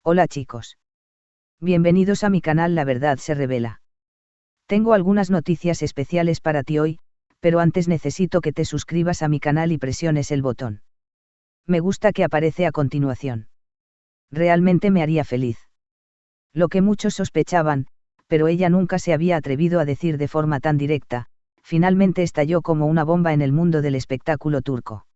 Hola chicos. Bienvenidos a mi canal La Verdad se revela. Tengo algunas noticias especiales para ti hoy, pero antes necesito que te suscribas a mi canal y presiones el botón me gusta que aparece a continuación. Realmente me haría feliz. Lo que muchos sospechaban, pero ella nunca se había atrevido a decir de forma tan directa, finalmente estalló como una bomba en el mundo del espectáculo turco.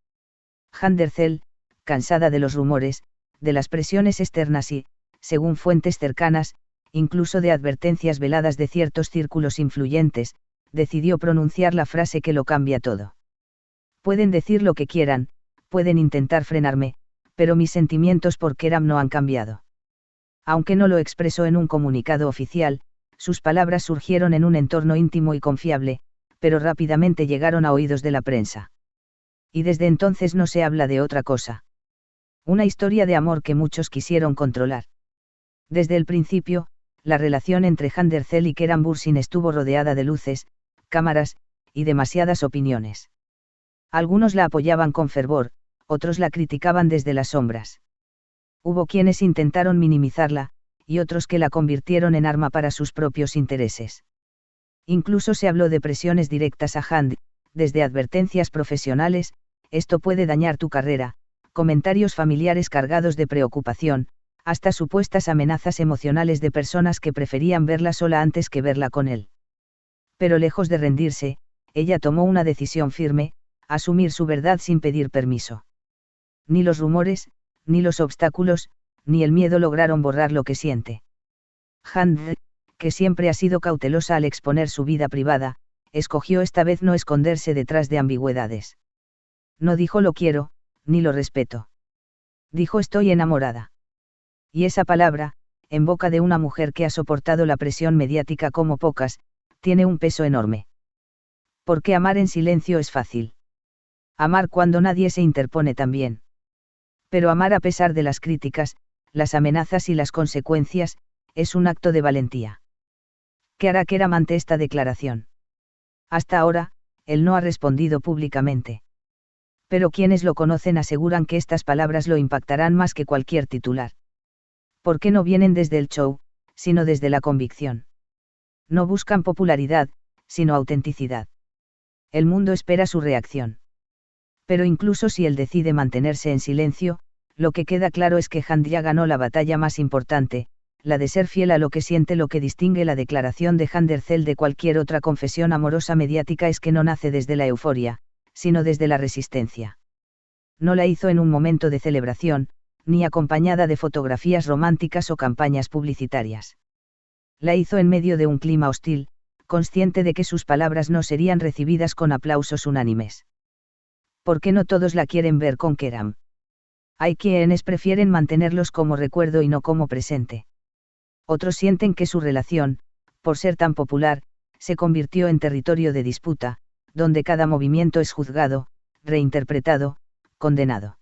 Hande Erçel, cansada de los rumores, de las presiones externas y, según fuentes cercanas, incluso de advertencias veladas de ciertos círculos influyentes, decidió pronunciar la frase que lo cambia todo. Pueden decir lo que quieran, pueden intentar frenarme, pero mis sentimientos por Kerem no han cambiado. Aunque no lo expresó en un comunicado oficial, sus palabras surgieron en un entorno íntimo y confiable, pero rápidamente llegaron a oídos de la prensa. Y desde entonces no se habla de otra cosa. Una historia de amor que muchos quisieron controlar. Desde el principio, la relación entre Hande Erçel y Kerem Bürsin estuvo rodeada de luces, cámaras, y demasiadas opiniones. Algunos la apoyaban con fervor, otros la criticaban desde las sombras. Hubo quienes intentaron minimizarla, y otros que la convirtieron en arma para sus propios intereses. Incluso se habló de presiones directas a Hande, desde advertencias profesionales, esto puede dañar tu carrera, comentarios familiares cargados de preocupación, hasta supuestas amenazas emocionales de personas que preferían verla sola antes que verla con él. Pero lejos de rendirse, ella tomó una decisión firme, asumir su verdad sin pedir permiso. Ni los rumores, ni los obstáculos, ni el miedo lograron borrar lo que siente. Hande, que siempre ha sido cautelosa al exponer su vida privada, escogió esta vez no esconderse detrás de ambigüedades. No dijo lo quiero, ni lo respeto. Dijo estoy enamorada. Y esa palabra, en boca de una mujer que ha soportado la presión mediática como pocas, tiene un peso enorme. Porque amar en silencio es fácil. Amar cuando nadie se interpone también. Pero amar a pesar de las críticas, las amenazas y las consecuencias, es un acto de valentía. ¿Qué hará Kerem ante esta declaración? Hasta ahora, él no ha respondido públicamente. Pero quienes lo conocen aseguran que estas palabras lo impactarán más que cualquier titular. Porque no vienen desde el show, sino desde la convicción. No buscan popularidad, sino autenticidad. El mundo espera su reacción. Pero incluso si él decide mantenerse en silencio, lo que queda claro es que Hande ya ganó la batalla más importante, la de ser fiel a lo que siente. Lo que distingue la declaración de Hande Erçel de cualquier otra confesión amorosa mediática es que no nace desde la euforia, sino desde la resistencia. No la hizo en un momento de celebración, ni acompañada de fotografías románticas o campañas publicitarias. La hizo en medio de un clima hostil, consciente de que sus palabras no serían recibidas con aplausos unánimes. ¿Por qué no todos la quieren ver con Kerem? Hay quienes prefieren mantenerlos como recuerdo y no como presente. Otros sienten que su relación, por ser tan popular, se convirtió en territorio de disputa, donde cada movimiento es juzgado, reinterpretado, condenado.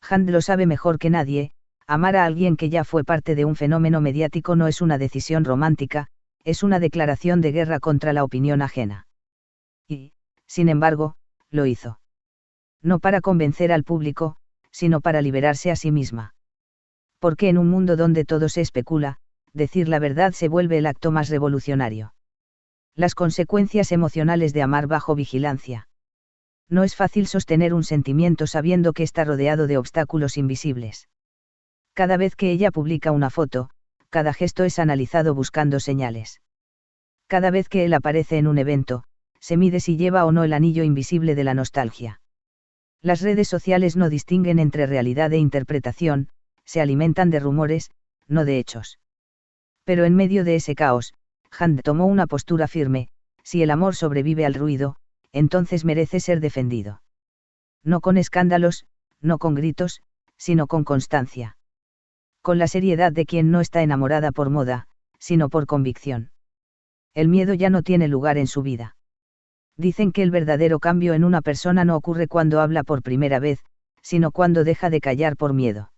Hande lo sabe mejor que nadie, amar a alguien que ya fue parte de un fenómeno mediático no es una decisión romántica, es una declaración de guerra contra la opinión ajena. Y, sin embargo, lo hizo. No para convencer al público, sino para liberarse a sí misma. Porque en un mundo donde todo se especula, decir la verdad se vuelve el acto más revolucionario. Las consecuencias emocionales de amar bajo vigilancia. No es fácil sostener un sentimiento sabiendo que está rodeado de obstáculos invisibles. Cada vez que ella publica una foto, cada gesto es analizado buscando señales. Cada vez que él aparece en un evento, se mide si lleva o no el anillo invisible de la nostalgia. Las redes sociales no distinguen entre realidad e interpretación, se alimentan de rumores, no de hechos. Pero en medio de ese caos, Hande tomó una postura firme: si el amor sobrevive al ruido, entonces merece ser defendido. No con escándalos, no con gritos, sino con constancia. Con la seriedad de quien no está enamorada por moda, sino por convicción. El miedo ya no tiene lugar en su vida. Dicen que el verdadero cambio en una persona no ocurre cuando habla por primera vez, sino cuando deja de callar por miedo.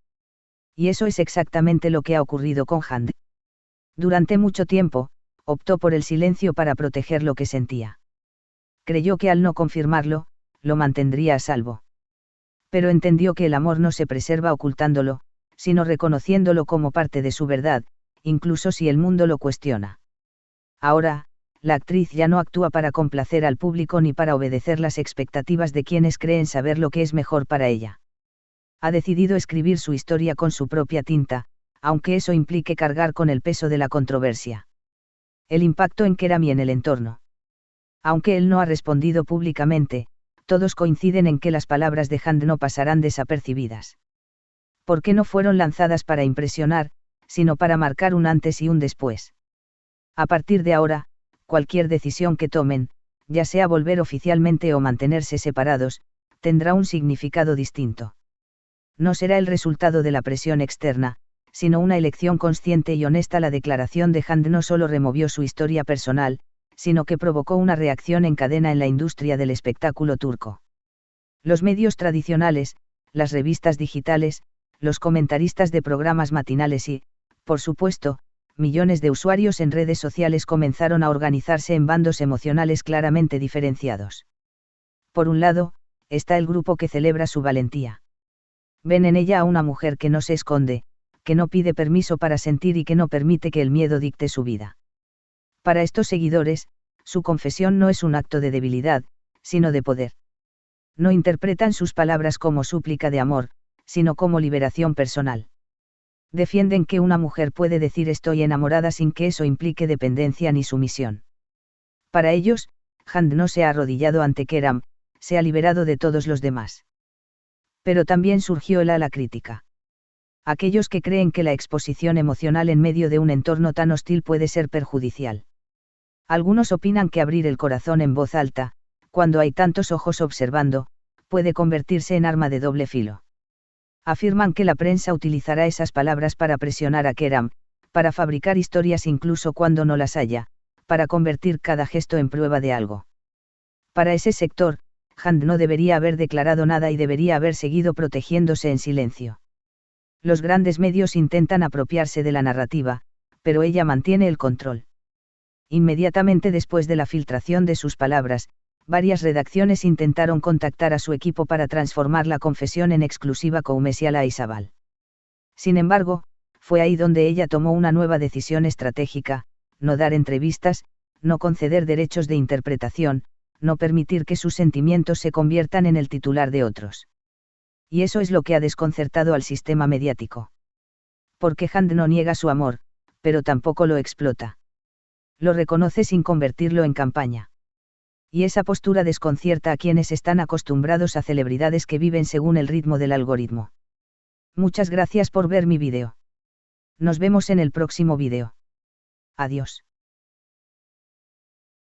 Y eso es exactamente lo que ha ocurrido con Hande. Durante mucho tiempo, optó por el silencio para proteger lo que sentía. Creyó que al no confirmarlo, lo mantendría a salvo. Pero entendió que el amor no se preserva ocultándolo, sino reconociéndolo como parte de su verdad, incluso si el mundo lo cuestiona. Ahora, la actriz ya no actúa para complacer al público ni para obedecer las expectativas de quienes creen saber lo que es mejor para ella. Ha decidido escribir su historia con su propia tinta, aunque eso implique cargar con el peso de la controversia. El impacto en Kerem y en el entorno. Aunque él no ha respondido públicamente, todos coinciden en que las palabras de Hand no pasarán desapercibidas. Porque no fueron lanzadas para impresionar, sino para marcar un antes y un después. A partir de ahora, cualquier decisión que tomen, ya sea volver oficialmente o mantenerse separados, tendrá un significado distinto. No será el resultado de la presión externa, sino una elección consciente y honesta. La declaración de Hand no solo removió su historia personal, sino que provocó una reacción en cadena en la industria del espectáculo turco. Los medios tradicionales, las revistas digitales, los comentaristas de programas matinales y, por supuesto, millones de usuarios en redes sociales comenzaron a organizarse en bandos emocionales claramente diferenciados. Por un lado, está el grupo que celebra su valentía. Ven en ella a una mujer que no se esconde, que no pide permiso para sentir y que no permite que el miedo dicte su vida. Para estos seguidores, su confesión no es un acto de debilidad, sino de poder. No interpretan sus palabras como súplica de amor, sino como liberación personal. Defienden que una mujer puede decir estoy enamorada sin que eso implique dependencia ni sumisión. Para ellos, Hand no se ha arrodillado ante Kerem, se ha liberado de todos los demás. Pero también surgió el ala crítica. Aquellos que creen que la exposición emocional en medio de un entorno tan hostil puede ser perjudicial. Algunos opinan que abrir el corazón en voz alta, cuando hay tantos ojos observando, puede convertirse en arma de doble filo. Afirman que la prensa utilizará esas palabras para presionar a Kerem, para fabricar historias incluso cuando no las haya, para convertir cada gesto en prueba de algo. Para ese sector, Hand no debería haber declarado nada y debería haber seguido protegiéndose en silencio. Los grandes medios intentan apropiarse de la narrativa, pero ella mantiene el control. Inmediatamente después de la filtración de sus palabras, varias redacciones intentaron contactar a su equipo para transformar la confesión en exclusiva comercial a Isabel. Sin embargo, fue ahí donde ella tomó una nueva decisión estratégica: no dar entrevistas, no conceder derechos de interpretación, no permitir que sus sentimientos se conviertan en el titular de otros. Y eso es lo que ha desconcertado al sistema mediático. Porque Hand no niega su amor, pero tampoco lo explota. Lo reconoce sin convertirlo en campaña. Y esa postura desconcierta a quienes están acostumbrados a celebridades que viven según el ritmo del algoritmo. Muchas gracias por ver mi vídeo. Nos vemos en el próximo vídeo. Adiós.